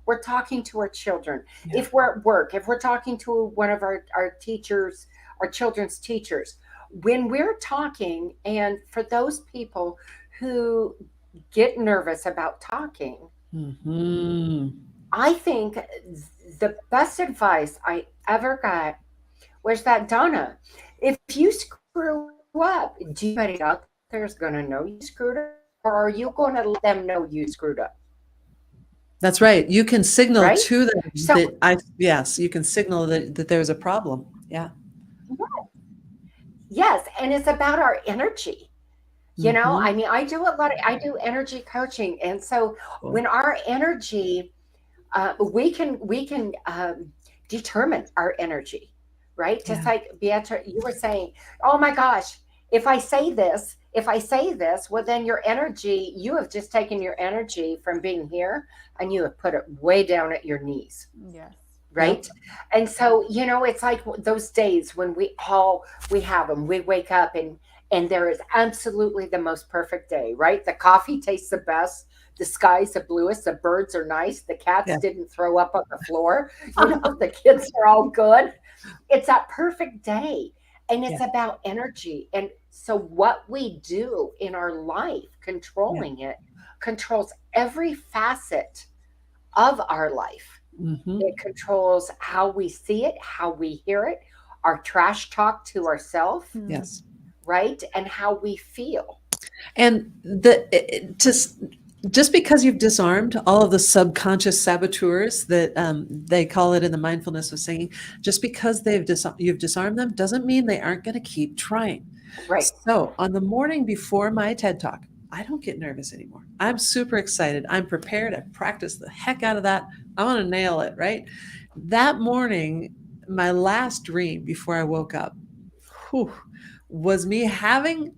Speaker 2: we're talking to our children, if we're at work, if we're talking to one of our teachers, our children's teachers, when we're talking, and for those people who get nervous about talking, I think the best advice I ever got was that, Donna, if you screw up, do anybody out there is going to know you screwed up? Or are you going to let them know you screwed up?
Speaker 4: That's right. You can signal
Speaker 2: Right?
Speaker 4: to them that you can signal that there's a problem. Yeah.
Speaker 2: Yes. And it's about our energy. I mean, I do energy coaching. And so when our energy, we can determine our energy, right? Just like Beatrice, you were saying, oh my gosh, if I say this, well, then your energy, you have just taken your energy from being here and you have put it way down at your knees.
Speaker 3: Yes.
Speaker 2: Right. And so, it's like those days when we have them, we wake up and there is absolutely the most perfect day, right? The coffee tastes the best. The sky's the bluest. The birds are nice. The cats didn't throw up on the floor. The kids are all good. It's that perfect day. And it's about energy. And so what we do in our life, controlling it, controls every facet of our life. It controls how we see it, how we hear it, our trash talk to ourselves.
Speaker 4: Yes.
Speaker 2: Right? And how we feel.
Speaker 4: And just because you've disarmed all of the subconscious saboteurs that they call it in the mindfulness of singing, just because you've disarmed them doesn't mean they aren't going to keep trying.
Speaker 2: Right.
Speaker 4: So on the morning before my TED Talk, I don't get nervous anymore. I'm super excited. I'm prepared. I practiced the heck out of that. I want to nail it, right? That morning, my last dream before I woke up was me having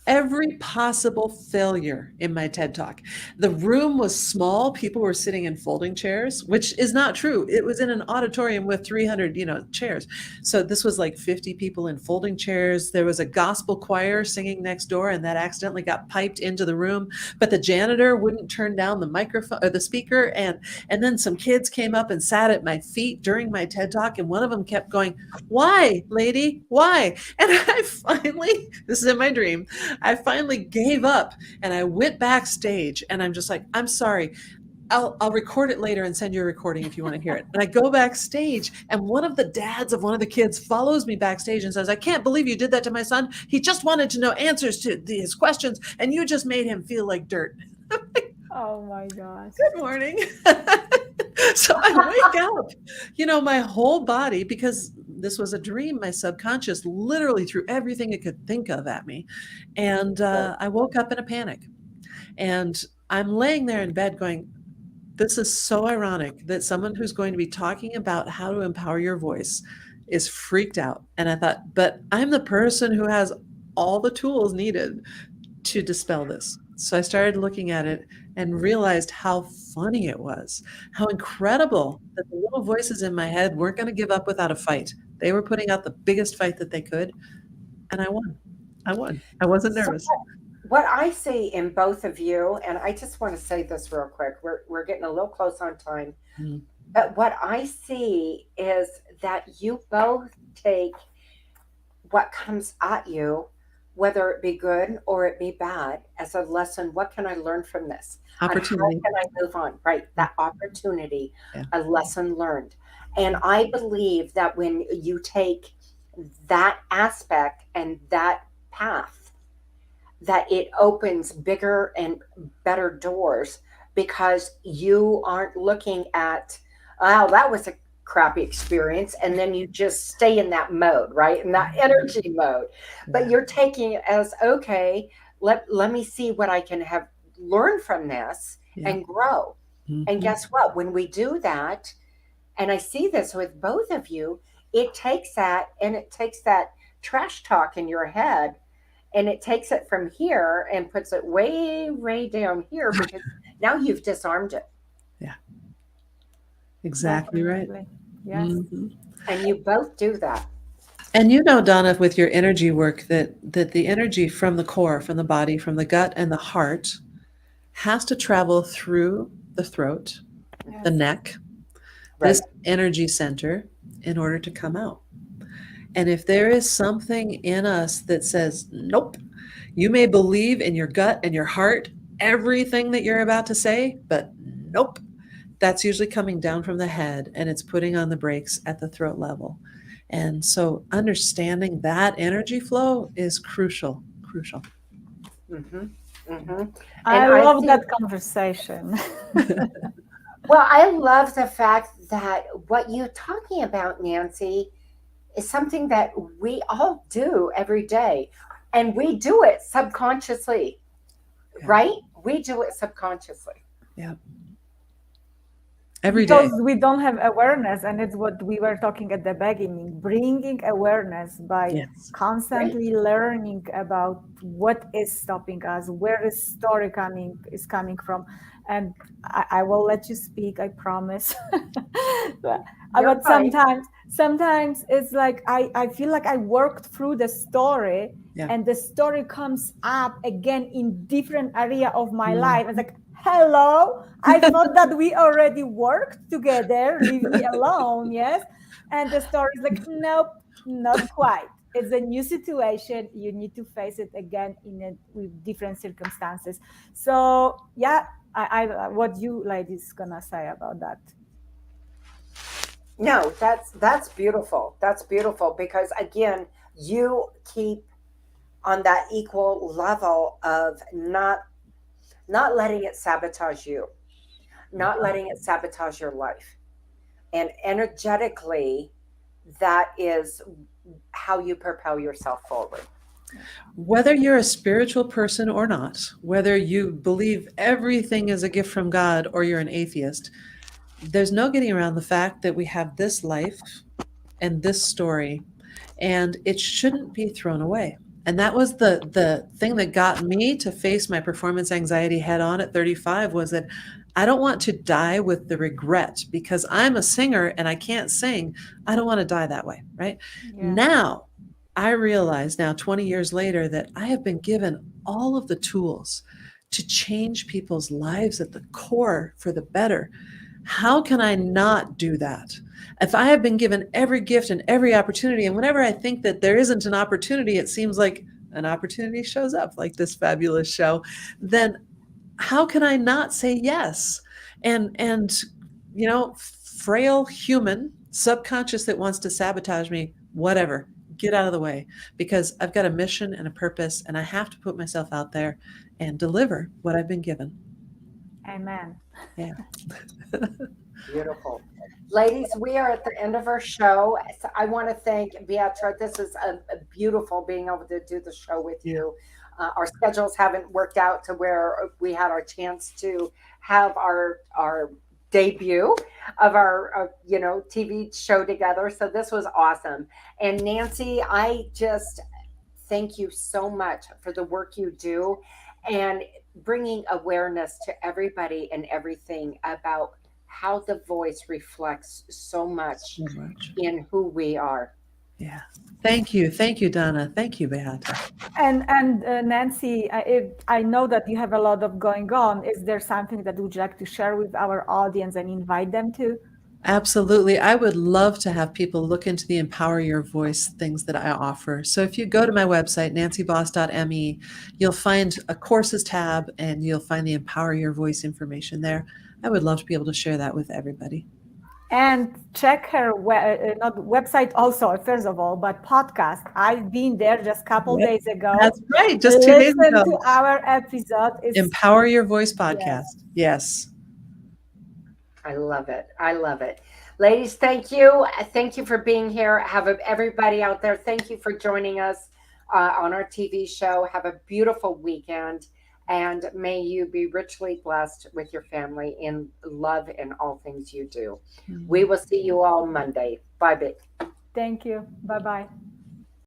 Speaker 4: every possible failure in my TED Talk. The room was small. People were sitting in folding chairs, which is not true. It was in an auditorium with 300, chairs. So this was like 50 people in folding chairs. There was a gospel choir singing next door, and that accidentally got piped into the room. But the janitor wouldn't turn down the microphone or the speaker. And then some kids came up and sat at my feet during my TED Talk. And one of them kept going, "Why, lady? Why?" And I finally, this is in my dream, I finally gave up and I went backstage, and I'm just like, "I'm sorry. I'll record it later and send you a recording if you want to hear it." And I go backstage, and one of the dads of one of the kids follows me backstage and says, "I can't believe you did that to my son. He just wanted to know answers to his questions, and you just made him feel like dirt."
Speaker 3: Oh my gosh.
Speaker 4: Good morning. So I wake up, my whole body, because this was a dream, my subconscious literally threw everything it could think of at me. And I woke up in a panic. And I'm laying there in bed going, this is so ironic that someone who's going to be talking about how to empower your voice is freaked out. And I thought, but I'm the person who has all the tools needed to dispel this. So I started looking at it and realized how funny it was, how incredible that the little voices in my head weren't going to give up without a fight. They were putting out the biggest fight that they could, and I won. I wasn't nervous.
Speaker 2: So what I see in both of you, and I just want to say this real quick, we're getting a little close on time, but what I see is that you both take what comes at you, whether it be good or it be bad, as a lesson. What can I learn from this?
Speaker 4: Opportunity.
Speaker 2: And how can I move on? Right. That opportunity,
Speaker 4: Yeah.
Speaker 2: a lesson learned. And I believe that when you take that aspect and that path, that it opens bigger and better doors, because you aren't looking at, oh, that was a crappy experience, and then you just stay in that mode, right? In that energy mode. But you're taking it as, okay, let me see what I can have learned from this and grow. And guess what? When we do that, and I see this with both of you, it takes that, and it takes that trash talk in your head, and it takes it from here and puts it way down here, because now you've disarmed it.
Speaker 4: Yeah. Exactly right.
Speaker 3: Yes.
Speaker 2: And you both do that.
Speaker 4: And Donna, with your energy work, that the energy from the core, from the body, from the gut and the heart has to travel through the throat, the neck, this energy center, in order to come out. And if there is something in us that says, nope, you may believe in your gut and your heart everything that you're about to say, but nope, that's usually coming down from the head, and it's putting on the brakes at the throat level. And so understanding that energy flow is crucial.
Speaker 3: I love that conversation.
Speaker 2: Well, I love the fact that what you're talking about, Nancy, is something that we all do every day. And we do it subconsciously, right? We do it subconsciously.
Speaker 4: Yeah. Every day.
Speaker 3: Because we don't have awareness, and it's what we were talking at the beginning, bringing awareness by constantly learning about what is stopping us, where the story is coming from. And I will let you speak, I promise. But sometimes it's like I feel like I worked through the story, and the story comes up again in different area of my life. It's like, hello, I thought that we already worked together, leave me alone, yes? And the story is like, nope, not quite. It's a new situation. You need to face it again with different circumstances. So yeah, I what you ladies gonna say about that?
Speaker 2: No, that's beautiful. That's beautiful, because again, you keep on that equal level of not letting it sabotage you, not letting it sabotage your life. And energetically, that is how you propel yourself forward.
Speaker 4: Whether you're a spiritual person or not, whether you believe everything is a gift from God or you're an atheist, there's no getting around the fact that we have this life and this story, and it shouldn't be thrown away. And that was the thing that got me to face my performance anxiety head on at 35, was that I don't want to die with the regret, because I'm a singer and I can't sing. I don't want to die that way, right?
Speaker 3: Yeah.
Speaker 4: Now, I realize now, 20 years later, that I have been given all of the tools to change people's lives at the core for the better. How can I not do that? If I have been given every gift and every opportunity, and whenever I think that there isn't an opportunity, it seems like an opportunity shows up, like this fabulous show, then how can I not say yes? And frail human subconscious that wants to sabotage me, whatever, get out of the way, because I've got a mission and a purpose, and I have to put myself out there and deliver what I've been given.
Speaker 3: Amen.
Speaker 4: Yeah.
Speaker 2: Beautiful. Ladies, we are at the end of our show. So I want to thank Beatrice. This is a beautiful being able to do the show with you. Our schedules haven't worked out to where we had our chance to have our debut of our TV show together. So this was awesome. And Nancy, I just thank you so much for the work you do and bringing awareness to everybody and everything about how the voice reflects so much in who we are.
Speaker 4: Yeah. Thank you, Donna. Thank you, Beata.
Speaker 3: And Nancy, I know that you have a lot of going on. Is there something that would you like to share with our audience and invite them to?
Speaker 4: Absolutely. I would love to have people look into the Empower Your Voice things that I offer. So if you go to my website, nancyboss.me, you'll find a courses tab and you'll find the Empower Your Voice information there. I would love to be able to share that with everybody.
Speaker 3: And check her not website also, first of all, but podcast. I've been there just a couple days ago.
Speaker 4: That's right. Just 2 days ago.
Speaker 3: Listen to our episode.
Speaker 4: Empower Your Voice podcast. Yes.
Speaker 2: I love it. I love it. Ladies, thank you. Thank you for being here. Everybody out there, thank you for joining us on our TV show. Have a beautiful weekend. And may you be richly blessed with your family in love in all things you do. We will see you all Monday. Bye, babe.
Speaker 3: Thank you. Bye-bye.